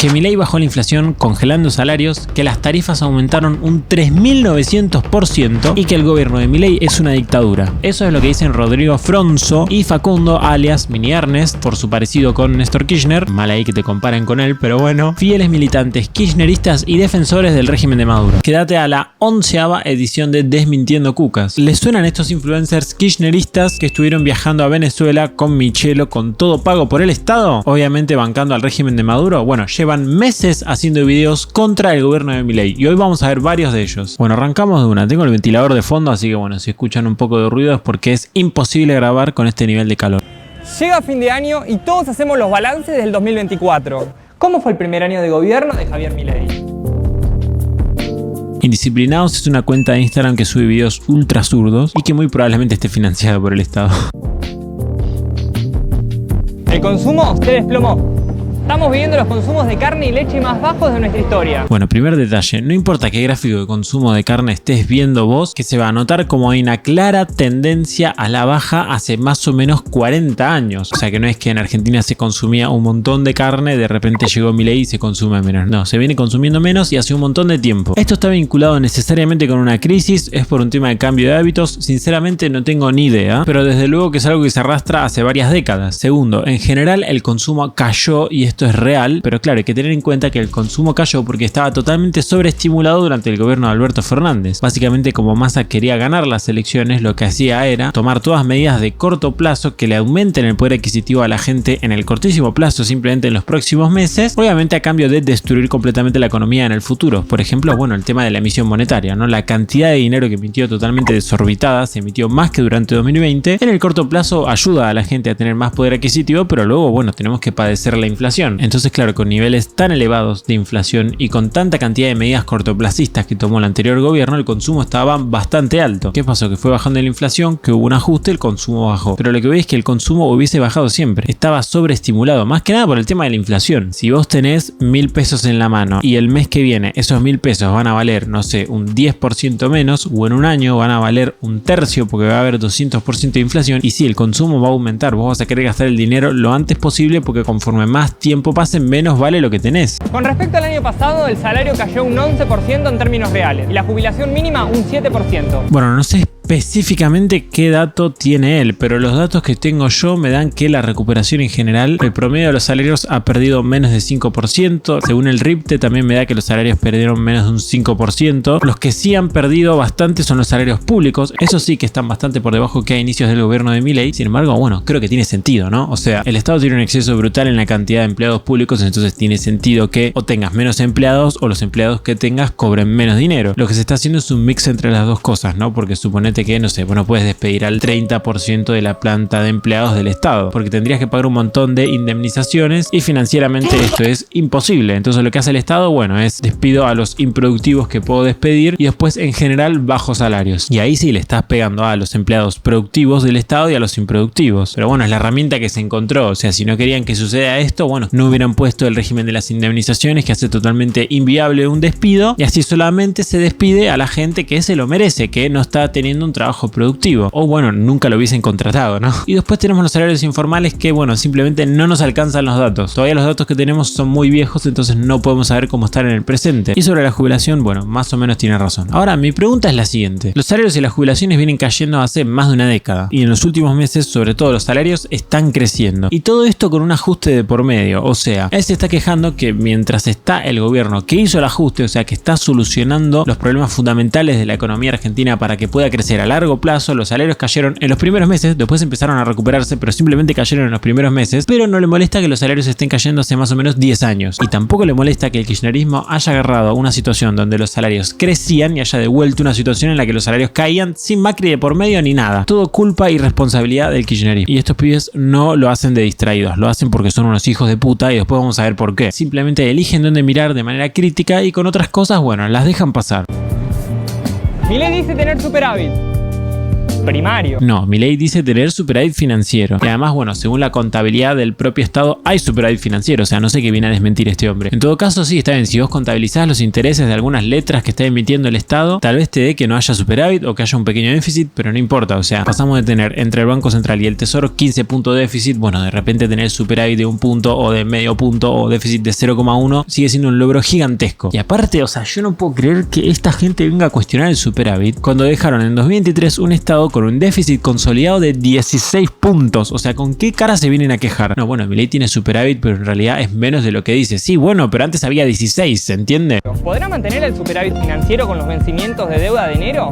Que Milei bajó la inflación congelando salarios, que las tarifas aumentaron un 3900% y que el gobierno de Milei es una dictadura. Eso es lo que dicen Rodrigo Fronzo y Facundo, alias Mini Ernest, por su parecido con Néstor Kirchner, mal ahí que te comparen con él, pero bueno, fieles militantes kirchneristas y defensores del régimen de Maduro. Quédate a la 11ª edición de Desmintiendo Cucas. ¿Les suenan estos influencers kirchneristas que estuvieron viajando a Venezuela con Michelo con todo pago por el Estado? Obviamente bancando al régimen de Maduro. Bueno, llevan meses haciendo videos contra el gobierno de Milei y hoy vamos a ver varios de ellos. Bueno, arrancamos de una. Tengo el ventilador de fondo, así que bueno, si escuchan un poco de ruido es porque es imposible grabar con este nivel de calor. Llega fin de año y todos hacemos los balances del 2024. ¿Cómo fue el primer año de gobierno de Javier Milei? Indisciplinados es una cuenta de Instagram que sube videos ultra zurdos y que muy probablemente esté financiada por el Estado. El consumo se desplomó. Estamos viviendo los consumos de carne y leche más bajos de nuestra historia. Bueno, primer detalle, no importa qué gráfico de consumo de carne estés viendo vos, que se va a notar como hay una clara tendencia a la baja hace más o menos 40 años. O sea que no es que en Argentina se consumía un montón de carne, de repente llegó Milei y se consume menos. No, se viene consumiendo menos y hace un montón de tiempo. Esto está vinculado necesariamente con una crisis, es por un tema de cambio de hábitos, sinceramente no tengo ni idea, pero desde luego que es algo que se arrastra hace varias décadas. Segundo, en general el consumo cayó y esto es real, pero claro, hay que tener en cuenta que el consumo cayó porque estaba totalmente sobreestimulado durante el gobierno de Alberto Fernández. Básicamente, como Massa quería ganar las elecciones, lo que hacía era tomar todas medidas de corto plazo que le aumenten el poder adquisitivo a la gente en el cortísimo plazo, simplemente en los próximos meses, obviamente a cambio de destruir completamente la economía en el futuro. Por ejemplo, bueno, el tema de la emisión monetaria, ¿no? La cantidad de dinero que emitió totalmente desorbitada, se emitió más que durante 2020, en el corto plazo ayuda a la gente a tener más poder adquisitivo, pero luego, bueno, tenemos que padecer la inflación. Entonces, claro, con niveles tan elevados de inflación y con tanta cantidad de medidas cortoplacistas que tomó el anterior gobierno, el consumo estaba bastante alto. ¿Qué pasó? Que fue bajando la inflación, que hubo un ajuste, el consumo bajó. Pero lo que veis es que el consumo hubiese bajado siempre. Estaba sobreestimulado, más que nada por el tema de la inflación. Si vos tenés 1000 pesos en la mano y el mes que viene esos 1000 pesos van a valer, no sé, un 10% menos, o en un año van a valer un tercio porque va a haber 200% de inflación, y sí, el consumo va a aumentar. Vos vas a querer gastar el dinero lo antes posible porque conforme más tiempo pase, menos vale lo que tenés. Con respecto al año pasado, el salario cayó un 11% en términos reales y la jubilación mínima un 7%. Bueno, no sé específicamente qué dato tiene él, pero los datos que tengo yo me dan que la recuperación en general, el promedio de los salarios ha perdido menos de 5%. Según el RIPTE también me da que los salarios perdieron menos de un 5%. Los que sí han perdido bastante son los salarios públicos. Eso sí que están bastante por debajo que a inicios del gobierno de Milei. Sin embargo, bueno, creo que tiene sentido, ¿no? O sea, el Estado tiene un exceso brutal en la cantidad de empleados públicos, entonces tiene sentido que o tengas menos empleados o los empleados que tengas cobren menos dinero. Lo que se está haciendo es un mix entre las dos cosas, ¿no? Porque suponete que, no sé, bueno, puedes despedir al 30% de la planta de empleados del Estado, porque tendrías que pagar un montón de indemnizaciones y financieramente esto es imposible. Entonces lo que hace el Estado, bueno, es despido a los improductivos que puedo despedir y después en general bajos salarios. Y ahí sí le estás pegando a los empleados productivos del Estado y a los improductivos. Pero bueno, es la herramienta que se encontró. O sea, si no querían que suceda esto, bueno, no hubieran puesto el régimen de las indemnizaciones que hace totalmente inviable un despido, y así solamente se despide a la gente que se lo merece, que no está teniendo un trabajo productivo, o bueno, nunca lo hubiesen contratado, ¿no? Y después tenemos los salarios informales que, bueno, simplemente no nos alcanzan los datos. Todavía los datos que tenemos son muy viejos, entonces no podemos saber cómo estar en el presente. Y sobre la jubilación, bueno, más o menos tiene razón. Ahora, mi pregunta es la siguiente. Los salarios y las jubilaciones vienen cayendo hace más de una década, y en los últimos meses, sobre todo los salarios, están creciendo. Y todo esto con un ajuste de por medio, o sea, él se está quejando que mientras está el gobierno que hizo el ajuste, o sea, que está solucionando los problemas fundamentales de la economía argentina para que pueda crecer a largo plazo, los salarios cayeron en los primeros meses, después empezaron a recuperarse, pero simplemente cayeron en los primeros meses, pero no le molesta que los salarios estén cayendo hace más o menos 10 años. Y tampoco le molesta que el kirchnerismo haya agarrado una situación donde los salarios crecían y haya devuelto una situación en la que los salarios caían sin Macri de por medio ni nada. Todo culpa y responsabilidad del kirchnerismo. Y estos pibes no lo hacen de distraídos, lo hacen porque son unos hijos de puta y después vamos a ver por qué. Simplemente eligen dónde mirar de manera crítica y con otras cosas, bueno, las dejan pasar. Milei dice tener superávit. primario. No, Milei dice tener superávit financiero. Y además, bueno, según la contabilidad del propio Estado, hay superávit financiero. O sea, no sé qué viene a desmentir este hombre. En todo caso, sí, está bien. Si vos contabilizás los intereses de algunas letras que está emitiendo el Estado, tal vez te dé que no haya superávit o que haya un pequeño déficit, pero no importa. O sea, pasamos de tener entre el Banco Central y el Tesoro 15 puntos de déficit. Bueno, de repente tener superávit de 1 punto o de medio punto o déficit de 0,1 sigue siendo un logro gigantesco. Y aparte, o sea, yo no puedo creer que esta gente venga a cuestionar el superávit cuando dejaron en 2023 un Estado con un déficit consolidado de 16 puntos. O sea, ¿con qué cara se vienen a quejar? No, bueno, Milei tiene superávit, pero en realidad es menos de lo que dice. Sí, bueno, pero antes había 16, ¿se entiende? ¿Podrá mantener el superávit financiero con los vencimientos de deuda de enero?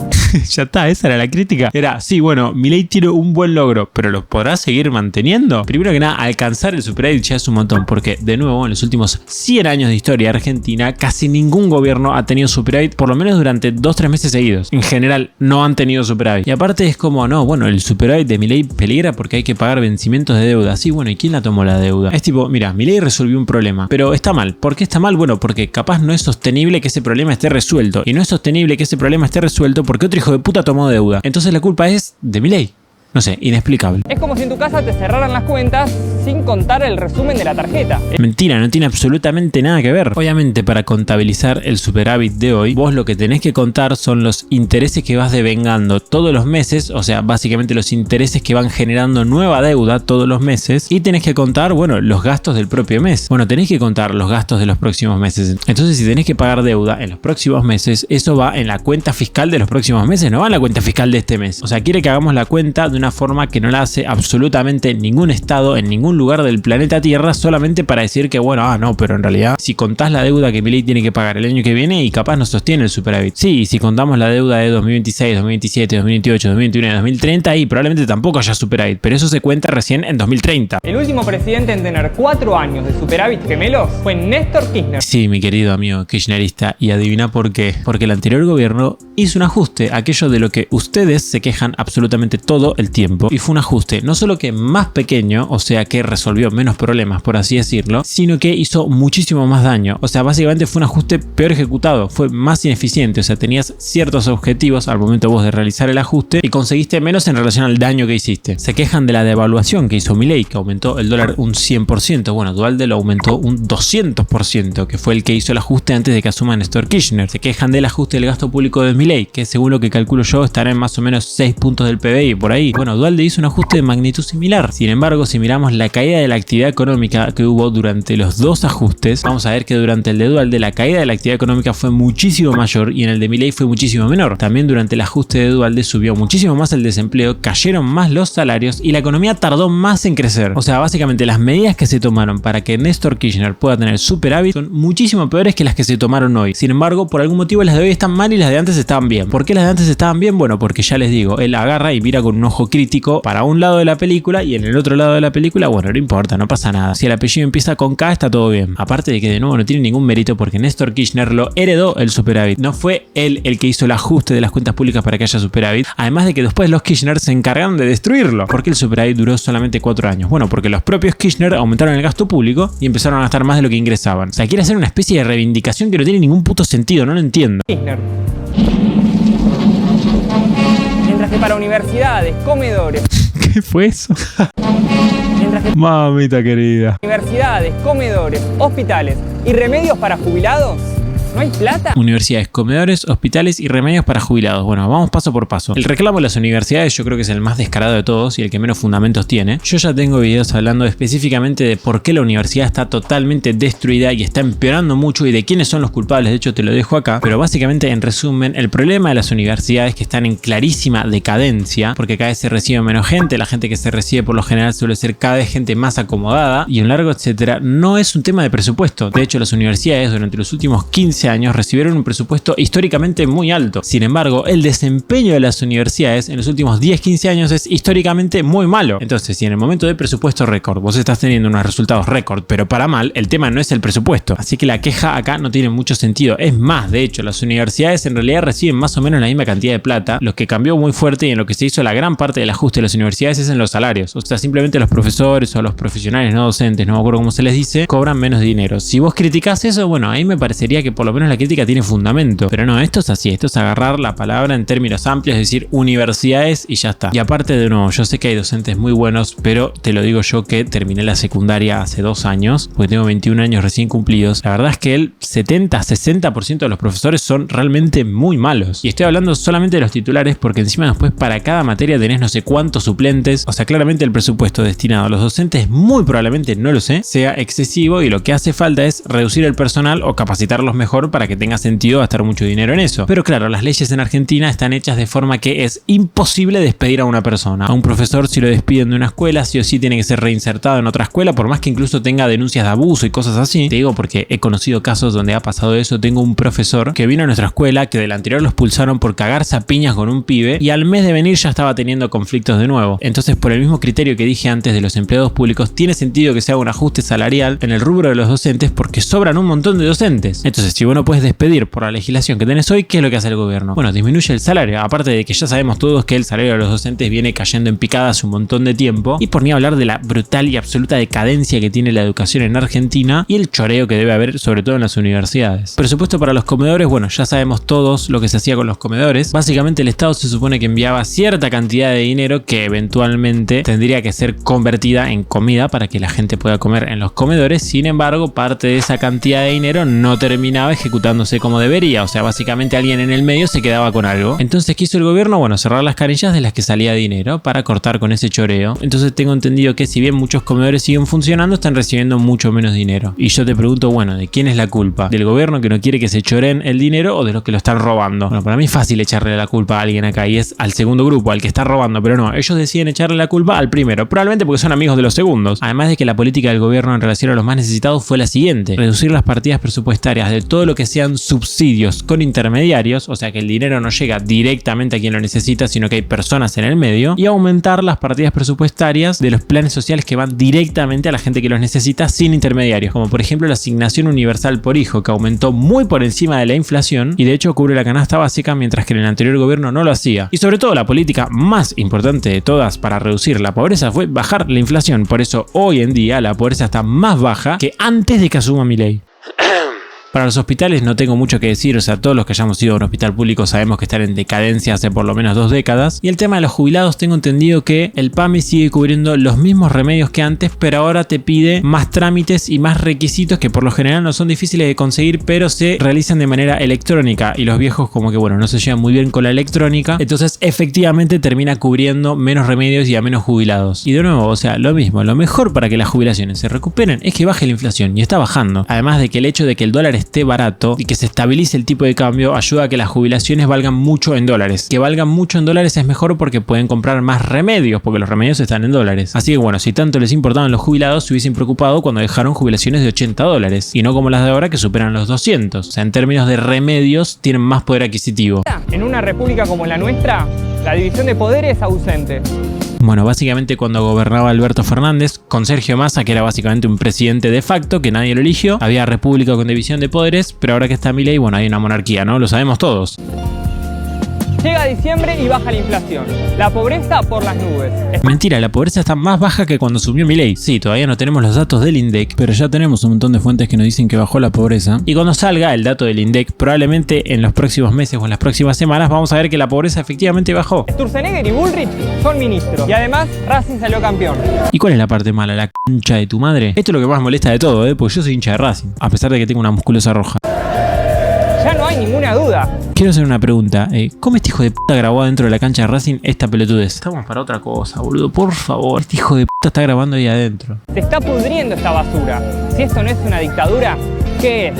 Ya está, esa era la crítica. Era, sí, bueno, Milei tiene un buen logro, pero ¿lo podrá seguir manteniendo? Primero que nada, alcanzar el superávit ya es un montón, porque de nuevo, en los últimos 100 años de historia argentina, casi ningún gobierno ha tenido superávit, por lo menos durante 2-3 meses seguidos. En general, no han tenido superávit. Y aparte es como, no, bueno, el superávit de Milei peligra porque hay que pagar vencimientos de deuda. Sí, bueno, ¿y quién la tomó la deuda? Es tipo, mira, Milei resolvió un problema, pero está mal. ¿Por qué está mal? Bueno, porque capaz no es sostenible que ese problema esté resuelto. Y no es sostenible que ese problema esté resuelto porque otro hijo de puta tomó deuda. Entonces la culpa es de Milei. No sé, inexplicable. Es como si en tu casa te cerraran las cuentas sin contar el resumen de la tarjeta. Mentira, no tiene absolutamente nada que ver. Obviamente, para contabilizar el superávit de hoy, vos lo que tenés que contar son los intereses que vas devengando todos los meses, o sea, básicamente los intereses que van generando nueva deuda todos los meses, y tenés que contar, bueno, los gastos del propio mes. Bueno, tenés que contar los gastos de los próximos meses. Entonces, si tenés que pagar deuda en los próximos meses, eso va en la cuenta fiscal de los próximos meses, no va en la cuenta fiscal de este mes. O sea, quiere que hagamos la cuenta de una forma que no la hace absolutamente ningún estado en ningún lugar del planeta Tierra, solamente para decir que bueno, no, pero en realidad si contás la deuda que Milei tiene que pagar el año que viene y capaz no sostiene el superávit. Sí, y si contamos la deuda de 2026, 2027, 2028, 2021 y 2030, ahí probablemente tampoco haya superávit, pero eso se cuenta recién en 2030. El último presidente en tener 4 años de superávit gemelos fue Néstor Kirchner. Sí, mi querido amigo kirchnerista, y adivina por qué. Porque el anterior gobierno hizo un ajuste, aquello de lo que ustedes se quejan absolutamente todo el tiempo, y fue un ajuste no solo que más pequeño, o sea que resolvió menos problemas, por así decirlo, sino que hizo muchísimo más daño. O sea, básicamente fue un ajuste peor ejecutado, fue más ineficiente. O sea, tenías ciertos objetivos al momento vos de realizar el ajuste y conseguiste menos en relación al daño que hiciste. Se quejan de la devaluación que hizo Milei, que aumentó el dólar un 100%. Bueno, Duhalde lo aumentó un 200%, que fue el que hizo el ajuste antes de que asuma Néstor Kirchner. Se quejan del ajuste del gasto público de Milei, que según lo que calculo yo estará en más o menos 6 puntos del PBI por ahí. Bueno, Duhalde hizo un ajuste de magnitud similar. Sin embargo, si miramos la caída de la actividad económica que hubo durante los dos ajustes, vamos a ver que durante el de Duhalde la caída de la actividad económica fue muchísimo mayor y en el de Milei fue muchísimo menor. También durante el ajuste de Duhalde subió muchísimo más el desempleo, cayeron más los salarios y la economía tardó más en crecer. O sea, básicamente las medidas que se tomaron para que Néstor Kirchner pueda tener superávit son muchísimo peores que las que se tomaron hoy. Sin embargo, por algún motivo las de hoy están mal y las de antes estaban bien. ¿Por qué las de antes estaban bien? Bueno, porque ya les digo, él agarra y mira con un ojo crítico para un lado de la película y en el otro lado de la película, bueno, no importa, no pasa nada. Si el apellido empieza con K, está todo bien. Aparte de que de nuevo no tiene ningún mérito porque Néstor Kirchner lo heredó el superávit. No fue él el que hizo el ajuste de las cuentas públicas para que haya superávit. Además de que después los Kirchner se encargaron de destruirlo. ¿Por qué el superávit duró solamente 4 años? Bueno, porque los propios Kirchner aumentaron el gasto público y empezaron a gastar más de lo que ingresaban. O sea, quiere hacer una especie de reivindicación que no tiene ningún puto sentido, no lo entiendo. Kirchner. Mientras que para universidades, comedores, ¿Qué fue eso? mientras que Mamita querida. universidades, comedores, hospitales y remedios para jubilados, ¿no hay plata? Universidades, comedores, hospitales y remedios para jubilados. Bueno, vamos paso por paso. El reclamo de las universidades yo creo que es el más descarado de todos y el que menos fundamentos tiene. Yo ya tengo videos hablando específicamente de por qué la universidad está totalmente destruida y está empeorando mucho y de quiénes son los culpables. De hecho, te lo dejo acá. Pero básicamente, en resumen, el problema de las universidades es que están en clarísima decadencia porque cada vez se recibe menos gente. La gente que se recibe por lo general suele ser cada vez gente más acomodada y un largo etcétera. No es un tema de presupuesto. De hecho, las universidades durante los últimos 15 años recibieron un presupuesto históricamente muy alto. Sin embargo, el desempeño de las universidades en los últimos 10-15 años es históricamente muy malo. Entonces, si en el momento de presupuesto récord vos estás teniendo unos resultados récord, pero para mal, el tema no es el presupuesto. Así que la queja acá no tiene mucho sentido. Es más, de hecho, las universidades en realidad reciben más o menos la misma cantidad de plata. Lo que cambió muy fuerte y en lo que se hizo la gran parte del ajuste de las universidades es en los salarios. O sea, simplemente los profesores o los profesionales no docentes, no me acuerdo cómo se les dice, cobran menos dinero. Si vos criticás eso, bueno, ahí me parecería que por lo menos la crítica tiene fundamento. Pero no, esto es así, esto es agarrar la palabra en términos amplios, es decir, universidades y ya está. Y aparte, de nuevo, yo sé que hay docentes muy buenos, pero te lo digo yo que terminé la secundaria hace 2 años, porque tengo 21 años recién cumplidos. La verdad es que el 70-60% de los profesores son realmente muy malos. Y estoy hablando solamente de los titulares, porque encima después para cada materia tenés no sé cuántos suplentes. O sea, claramente el presupuesto destinado a los docentes muy probablemente, no lo sé, sea excesivo, y lo que hace falta es reducir el personal o capacitarlos mejor para que tenga sentido gastar mucho dinero en eso. Pero claro, las leyes en Argentina están hechas de forma que es imposible despedir a una persona. A un profesor, si lo despiden de una escuela, sí o sí tiene que ser reinsertado en otra escuela, por más que incluso tenga denuncias de abuso y cosas así. Te digo porque he conocido casos donde ha pasado eso. Tengo un profesor que vino a nuestra escuela, que del anterior lo expulsaron por cagarse a piñas con un pibe, y al mes de venir ya estaba teniendo conflictos de nuevo. Entonces, por el mismo criterio que dije antes de los empleados públicos, tiene sentido que se haga un ajuste salarial en el rubro de los docentes, porque sobran un montón de docentes. Entonces, si vos no puedes despedir por la legislación que tenés hoy, ¿qué es lo que hace el gobierno? Bueno, disminuye el salario, aparte de que ya sabemos todos que el salario de los docentes viene cayendo en picada hace un montón de tiempo, y por ni hablar de la brutal y absoluta decadencia que tiene la educación en Argentina y el choreo que debe haber, sobre todo en las universidades. Presupuesto para los comedores, bueno, ya sabemos todos lo que se hacía con los comedores. Básicamente el Estado se supone que enviaba cierta cantidad de dinero que eventualmente tendría que ser convertida en comida para que la gente pueda comer en los comedores. Sin embargo, parte de esa cantidad de dinero no terminaba ejecutándose como debería, o sea, básicamente alguien en el medio se quedaba con algo. Entonces, ¿qué hizo el gobierno? Bueno, cerrar las canillas de las que salía dinero para cortar con ese choreo. Entonces tengo entendido que si bien muchos comedores siguen funcionando, están recibiendo mucho menos dinero. Y yo te pregunto, bueno, ¿de quién es la culpa? ¿Del gobierno que no quiere que se choreen el dinero o de los que lo están robando? Bueno, para mí es fácil echarle la culpa a alguien acá, y es al segundo grupo, al que está robando, pero no, ellos deciden echarle la culpa al primero, probablemente porque son amigos de los segundos. Además de que la política del gobierno en relación a los más necesitados fue la siguiente: reducir las partidas presupuestarias de todo lo que sean subsidios con intermediarios, o sea que el dinero no llega directamente a quien lo necesita, sino que hay personas en el medio, y aumentar las partidas presupuestarias de los planes sociales que van directamente a la gente que los necesita sin intermediarios, como por ejemplo la asignación universal por hijo, que aumentó muy por encima de la inflación y de hecho cubre la canasta básica, mientras que en el anterior gobierno no lo hacía. Y sobre todo la política más importante de todas para reducir la pobreza fue bajar la inflación. Por eso hoy en día la pobreza está más baja que antes de que asuma Milei. Para los hospitales no tengo mucho que decir, o sea, todos los que hayamos ido a un hospital público sabemos que están en decadencia hace por lo menos 2 décadas. Y el tema de los jubilados, tengo entendido que el PAMI sigue cubriendo los mismos remedios que antes, pero ahora te pide más trámites y más requisitos que por lo general no son difíciles de conseguir, pero se realizan de manera electrónica, y los viejos como que bueno, no se llevan muy bien con la electrónica, entonces efectivamente termina cubriendo menos remedios y a menos jubilados. Y de nuevo, o sea, lo mismo, lo mejor para que las jubilaciones se recuperen es que baje la inflación, y está bajando. Además de que el hecho de que el dólar esté barato y que se estabilice el tipo de cambio ayuda a que las jubilaciones valgan mucho en dólares. Que valgan mucho en dólares es mejor porque pueden comprar más remedios, porque los remedios están en dólares. Así que bueno, si tanto les importaban los jubilados, se hubiesen preocupado cuando dejaron jubilaciones de $80 y no como las de ahora que superan los 200. O sea, en términos de remedios tienen más poder adquisitivo. En una república como la nuestra, la división de poderes es ausente. Bueno, básicamente cuando gobernaba Alberto Fernández, con Sergio Massa, que era básicamente un presidente de facto, que nadie lo eligió, había república con división de poderes, pero ahora que está Milei, bueno, hay una monarquía, ¿no? Lo sabemos todos. Llega diciembre y baja la inflación. La pobreza por las nubes. Mentira, la pobreza está más baja que cuando subió Milei. Sí, todavía no tenemos los datos del INDEC, pero ya tenemos un montón de fuentes que nos dicen que bajó la pobreza. Y cuando salga el dato del INDEC, probablemente en los próximos meses o en las próximas semanas vamos a ver que la pobreza efectivamente bajó. Sturzenegger y Bullrich son ministros. Y además, Racing salió campeón. ¿Y cuál es la parte mala? La concha de tu madre. Esto es lo que más molesta de todo, porque yo soy hincha de Racing, a pesar de que tengo una musculosa roja. Ya no hay ninguna duda. Quiero hacer una pregunta. ¿Cómo este hijo de puta grabó adentro de la cancha de Racing esta pelotudez? Estamos para otra cosa, boludo. Por favor. Este hijo de puta está grabando ahí adentro. Se está pudriendo esta basura. Si esto no es una dictadura, ¿qué es?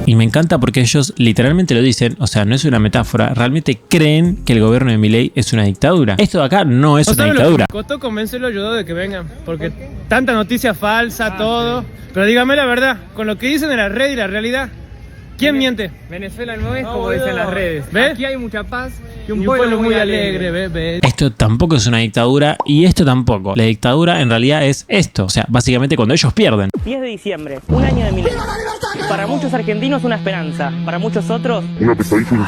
Y me encanta porque ellos literalmente lo dicen, o sea, no es una metáfora, realmente creen que el gobierno de Milei es una dictadura. Esto de acá no es una dictadura. Costó convencerlo, ayudó de que vengan, porque tanta noticia falsa, todo. Pero dígame la verdad, con lo que dicen en la red y la realidad, ¿quién miente? Venezuela no es como dicen las redes. ¿Ves? Aquí hay mucha paz Y un pueblo muy alegre, ¿ves? Esto tampoco es una dictadura y esto tampoco. La dictadura en realidad es esto, o sea, básicamente cuando ellos pierden. 10 de diciembre, un año de Milei. Para muchos argentinos una esperanza, para muchos otros una pesadilla.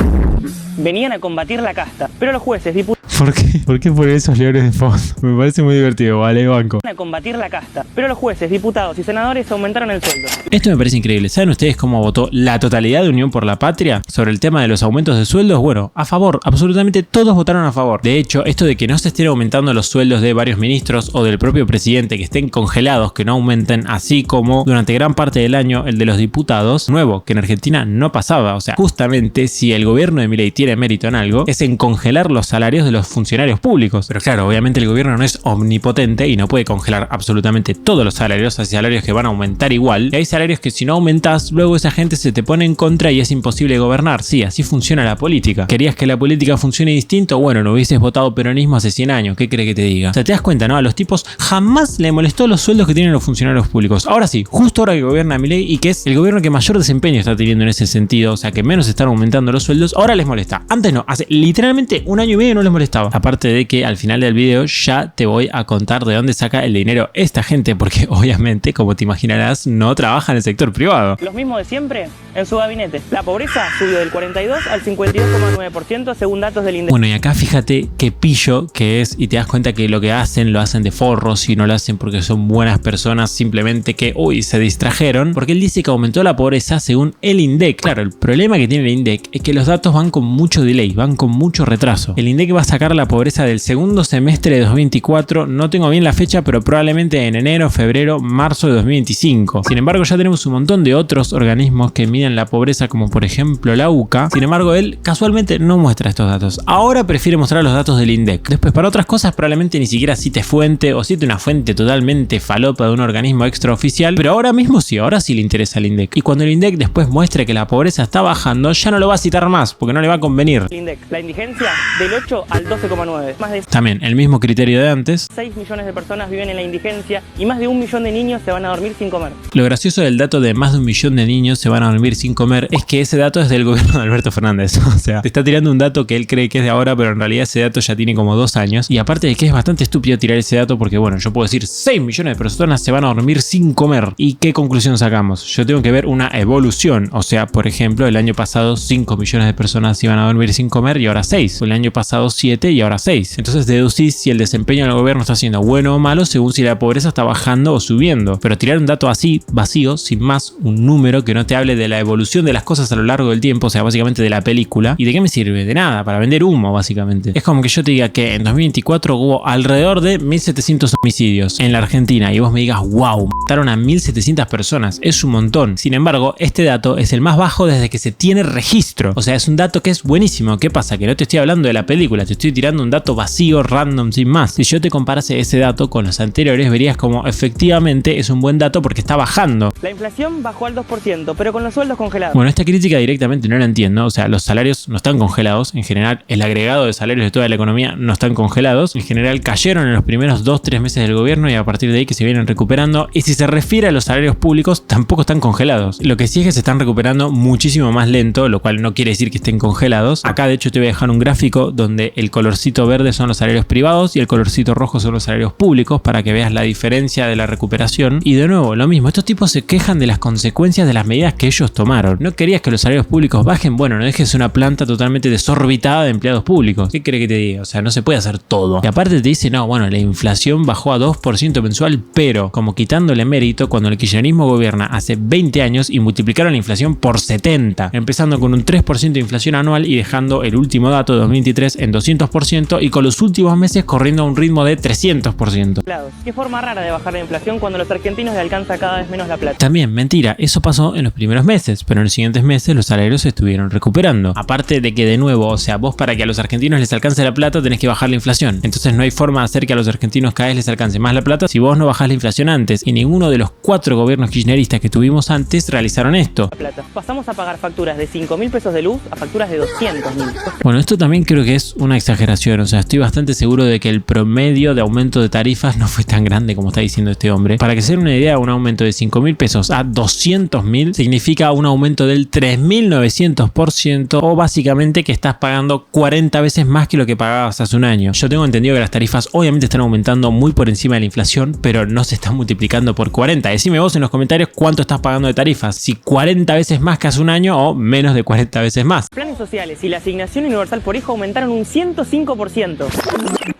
venían a combatir la casta. Pero los jueces, diputados ¿Por qué? ¿Por qué poner esos leones de fondo? Me parece muy divertido, vale, banco. a combatir la casta. Pero los jueces, diputados y senadores aumentaron el sueldo. Esto me parece increíble. ¿Saben ustedes cómo votó la totalidad totalidad de Unión por la Patria sobre el tema de los aumentos de sueldos, bueno, a favor, absolutamente todos votaron a favor. De hecho, esto de que no se estén aumentando los sueldos de varios ministros o del propio presidente, que estén congelados, que no aumenten, así como durante gran parte del año el de los diputados, nuevo, que en Argentina no pasaba. O sea, justamente si el gobierno de Milei tiene mérito en algo, es en congelar los salarios de los funcionarios públicos. Pero claro, obviamente el gobierno no es omnipotente y no puede congelar absolutamente todos los salarios. Hay salarios que van a aumentar igual y hay salarios que si no aumentas, luego esa gente se te pone en contra y es imposible gobernar. Sí, así funciona la política. ¿Querías que la política funcione distinto? Bueno, no hubieses votado peronismo hace 100 años. ¿Qué cree que te diga? O sea, te das cuenta, ¿no? A los tipos jamás le molestó los sueldos que tienen los funcionarios públicos. Ahora sí, justo ahora que gobierna Milei y que es el gobierno que mayor desempeño está teniendo en ese sentido, o sea, que menos están aumentando los sueldos, ahora les molesta. Antes no, hace literalmente un año y medio no les molestaba. Aparte de que al final del video ya te voy a contar de dónde saca el dinero esta gente, porque obviamente, como te imaginarás, no trabaja en el sector privado. Los mismos de siempre en su gabinete. La pobreza subió del 42 al 52,9% según datos del INDEC. Bueno, y acá fíjate qué pillo que es y te das cuenta que lo que hacen lo hacen de forros y no lo hacen porque son buenas personas, simplemente que, uy, se distrajeron, porque él dice que aumentó la pobreza según el INDEC. Claro, el problema que tiene el INDEC es que los datos van con mucho delay, van con mucho retraso. El INDEC va a sacar la pobreza del segundo semestre de 2024, no tengo bien la fecha, pero probablemente en enero, febrero, marzo de 2025. Sin embargo, ya tenemos un montón de otros organismos que miden la pobreza, como por ejemplo la UCA. Sin embargo, él casualmente no muestra estos datos. Ahora prefiere mostrar los datos del INDEC. Después, para otras cosas, probablemente ni siquiera cite fuente o cite una fuente totalmente falopa de un organismo extraoficial, pero ahora mismo sí, ahora sí le interesa al INDEC. Y cuando el INDEC después muestre que la pobreza está bajando, ya no lo va a citar más, porque no le va a convenir. El INDEC, la indigencia del 8 al 12,9. Más de También, el mismo criterio de antes. 6 millones de personas viven en la indigencia y más de 1 millón de niños se van a dormir sin comer. Lo gracioso del dato de más de 1 millón de niños se van a dormir sin comer es que ese dato es del gobierno de Alberto Fernández. O sea, te está tirando un dato que él cree que es de ahora, pero en realidad ese dato ya tiene como 2 años. Y aparte de que es bastante estúpido tirar ese dato porque, bueno, yo puedo decir 6 millones de personas se van a dormir sin comer. ¿Y qué conclusión sacamos? Yo tengo que ver una evolución. O sea, por ejemplo, el año pasado 5 millones de personas iban a dormir sin comer y ahora 6. O el año pasado 7 y ahora 6. Entonces deducís si el desempeño del gobierno está siendo bueno o malo según si la pobreza está bajando o subiendo. Pero tirar un dato así, vacío, sin más, un número que no te hable de la evolución de las cosas a lo largo del tiempo, o sea, básicamente de la película. ¿Y de qué me sirve? De nada, para vender humo, básicamente. Es como que yo te diga que en 2024 hubo alrededor de 1700 homicidios en la Argentina y vos me digas, wow, mataron a 1700 personas. Es un montón. Sin embargo, este dato es el más bajo desde que se tiene registro. O sea, es un dato que es buenísimo. ¿Qué pasa? Que no te estoy hablando de la película, te estoy tirando un dato vacío, random, sin más. Si yo te comparase ese dato con los anteriores, verías como efectivamente es un buen dato porque está bajando. La inflación bajó al 2%, pero con los sueldos congelados. Bueno, esta crítica directamente no la entiendo. O sea, los salarios no están congelados. En general, el agregado de salarios de toda la economía no están congelados. En general, cayeron en los primeros 2-3 meses del gobierno y a partir de ahí que se vienen recuperando. Y si se refiere a los salarios públicos, tampoco están congelados. Lo que sí es que se están recuperando muchísimo más lento, lo cual no quiere decir que estén congelados. Acá, de hecho, te voy a dejar un gráfico donde el colorcito verde son los salarios privados y el colorcito rojo son los salarios públicos para que veas la diferencia de la recuperación. Y de nuevo, lo mismo, estos tipos se quejan de las consecuencias de las medidas que ellos tomaron. ¿No querías que los salarios públicos bajen? Bueno, no dejes una planta totalmente desorbitada de empleados públicos. ¿Qué cree que te diga? O sea, no se puede hacer todo. Y aparte te dice, no, bueno, la inflación bajó a 2% mensual, pero como quitándole mérito cuando el kirchnerismo gobierna hace 20 años y multiplicaron la inflación por 70, empezando con un 3% de inflación anual y dejando el último dato de 2023 en 200% y con los últimos meses corriendo a un ritmo de 300%. Qué forma rara de bajar la inflación cuando los argentinos le alcanza cada vez menos la plata. También, mentira, eso pasó en los primeros meses, pero en los siguientes meses los salarios se estuvieron recuperando. Aparte de que de nuevo, o sea, vos para que a los argentinos les alcance la plata tenés que bajar la inflación. Entonces no hay forma de hacer que a los argentinos cada vez les alcance más la plata si vos no bajás la inflación antes. Y ninguno de los 4 gobiernos kirchneristas que tuvimos antes realizaron esto. Pasamos a pagar facturas de 5.000 pesos de luz a facturas de 200.000. Bueno, esto también creo que es una exageración. O sea, estoy bastante seguro de que el promedio de aumento de tarifas no fue tan grande como está diciendo este hombre. Para que se den una idea, un aumento de 5.000 pesos a 200.000 significa un aumento del 3.900% o básicamente que estás pagando 40 veces más que lo que pagabas hace un año. Yo tengo entendido que las tarifas obviamente están aumentando muy por encima de la inflación, pero no se están multiplicando por 40. Decime vos en los comentarios cuánto estás pagando de tarifas, si 40 veces más que hace un año o menos de 40 veces más. Planes sociales y la asignación universal por hijo aumentaron un 105%.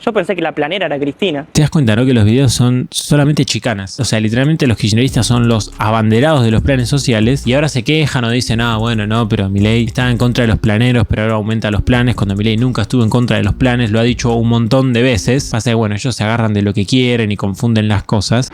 Yo pensé que la planera era Cristina. Te das cuenta, ¿no? Que los videos son solamente chicanas. O sea, literalmente los kirchneristas son los abanderados de los planes sociales y ahora se quejan manejan o dicen, bueno, no, pero Milei está en contra de los planeros, pero ahora aumenta los planes, cuando Milei nunca estuvo en contra de los planes, lo ha dicho un montón de veces. Pasa que, bueno, ellos se agarran de lo que quieren y confunden las cosas.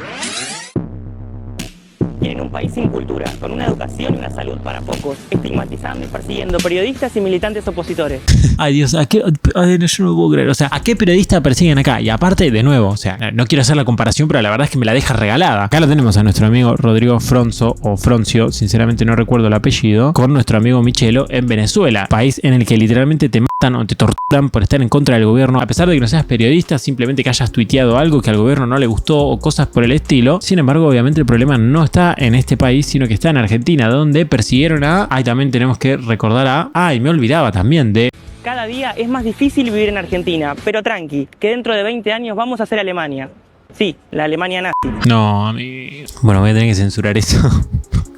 Y en un país sin cultura, con una educación y una salud para pocos, estigmatizando y persiguiendo periodistas y militantes opositores. Ay, Dios, ay, no, yo no lo puedo creer. O sea, ¿a qué periodista persiguen acá? Y aparte, de nuevo, o sea, no quiero hacer la comparación, pero la verdad es que me la deja regalada. Acá lo tenemos a nuestro amigo Rodrigo Fronzo, o Froncio, sinceramente no recuerdo el apellido, con nuestro amigo Michelo en Venezuela, país en el que literalmente te matan o te torturan por estar en contra del gobierno, a pesar de que no seas periodista, simplemente que hayas tuiteado algo que al gobierno no le gustó o cosas por el estilo. Sin embargo, obviamente el problema no está en este país, sino que está en Argentina, donde persiguieron ahí también tenemos que recordar y me olvidaba también de... Cada día es más difícil vivir en Argentina, pero tranqui, que dentro de 20 años vamos a ser Alemania. Sí, la Alemania nazi. No, amigo. Bueno, voy a tener que censurar eso.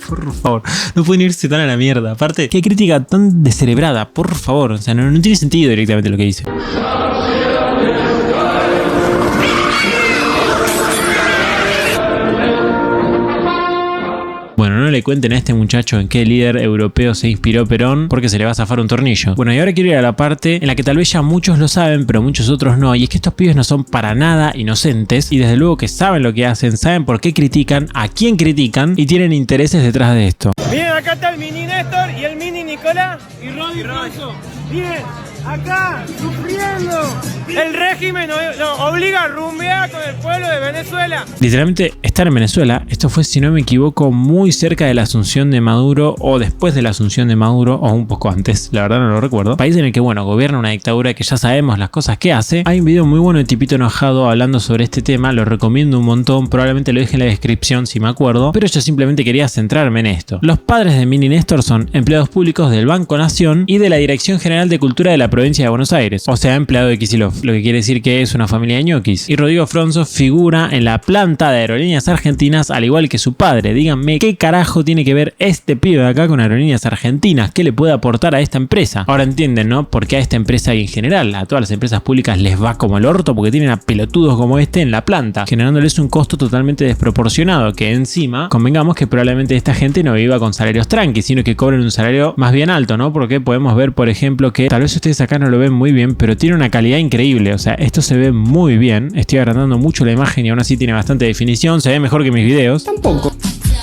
Por favor, no pueden irse tan a la mierda. Aparte, qué crítica tan descerebrada, por favor. O sea, no tiene sentido directamente lo que dice. Bueno, no le cuenten a este muchacho en qué líder europeo se inspiró Perón, porque se le va a zafar un tornillo. Bueno, y ahora quiero ir a la parte en la que tal vez ya muchos lo saben, pero muchos otros no. Y es que estos pibes no son para nada inocentes. Y desde luego que saben lo que hacen, saben por qué critican, a quién critican y tienen intereses detrás de esto. Miren, acá está el mini Néstor y el mini Nicolás y Rodi Fronzo. Miren, acá, sufriendo. El régimen nos obliga a rumbear con el pueblo de Venezuela. Literalmente estar en Venezuela, esto fue, si no me equivoco, muy cerca de la asunción de Maduro o después de la asunción de Maduro o un poco antes, la verdad no lo recuerdo. País en el que, bueno, gobierna una dictadura que ya sabemos las cosas que hace. Hay un video muy bueno de Tipito Enojado hablando sobre este tema, lo recomiendo un montón, probablemente lo deje en la descripción si me acuerdo, pero yo simplemente quería centrarme en esto. Los padres de Mini Néstor son empleados públicos del Banco Nación y de la Dirección General de Cultura de la provincia de Buenos Aires, o sea, empleado de Kicillof, lo que quiere decir que es una familia de ñoquis. Y Rodrigo Fronzo figura en la planta de Aerolíneas Argentinas, al igual que su padre. Díganme, ¿qué carajo tiene que ver este pibe de acá con Aerolíneas Argentinas? ¿Qué le puede aportar a esta empresa? Ahora entienden, ¿no? Por qué a esta empresa y en general a todas las empresas públicas les va como el orto, porque tienen a pelotudos como este en la planta, generándoles un costo totalmente desproporcionado, que encima, convengamos que probablemente esta gente no viva con salarios tranqui, sino que cobren un salario más bien alto, ¿no? Porque podemos ver, por ejemplo, que tal vez ustedes acá no lo ven muy bien, pero tiene una calidad increíble. O sea, esto se ve muy bien. Estoy agrandando mucho la imagen y aún así tiene bastante definición. Se ve mejor que mis videos. Tampoco.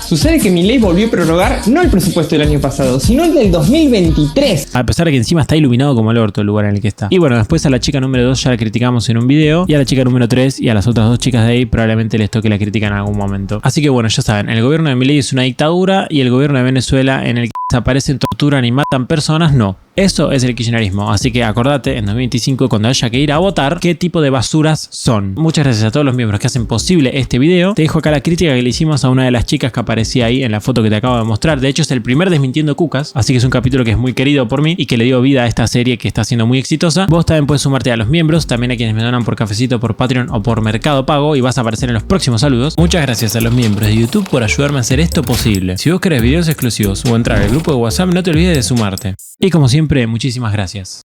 Sucede que Milei volvió a prorrogar no el presupuesto del año pasado, sino el del 2023. A pesar de que encima está iluminado como el orto el lugar en el que está. Y bueno, después a la chica número 2 ya la criticamos en un video. Y a la chica número 3 y a las otras dos chicas de ahí probablemente les toque la crítica en algún momento. Así que bueno, ya saben, el gobierno de Milei es una dictadura y el gobierno de Venezuela en el que desaparecen, torturan y matan personas, no. Eso es el kirchnerismo, así que acordate en 2025 cuando haya que ir a votar qué tipo de basuras son. Muchas gracias a todos los miembros que hacen posible este video. Te dejo acá la crítica que le hicimos a una de las chicas que aparecía ahí en la foto que te acabo de mostrar. De hecho es el primer Desmintiendo Cucas, así que es un capítulo que es muy querido por mí y que le dio vida a esta serie que está siendo muy exitosa. Vos también puedes sumarte a los miembros, también a quienes me donan por Cafecito, por Patreon o por Mercado Pago y vas a aparecer en los próximos saludos. Muchas gracias a los miembros de YouTube por ayudarme a hacer esto posible. Si vos querés videos exclusivos o entrar al grupo de WhatsApp, no te olvides de sumarte. Y como siempre, muchísimas gracias.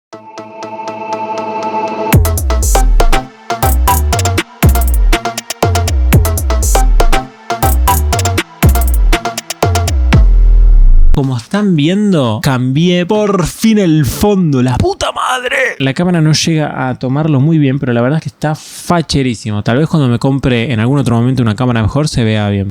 Como están viendo, cambié por fin el fondo. ¡La puta madre! La cámara no llega a tomarlo muy bien, pero la verdad es que está facherísimo. Tal vez cuando me compre en algún otro momento una cámara mejor se vea bien.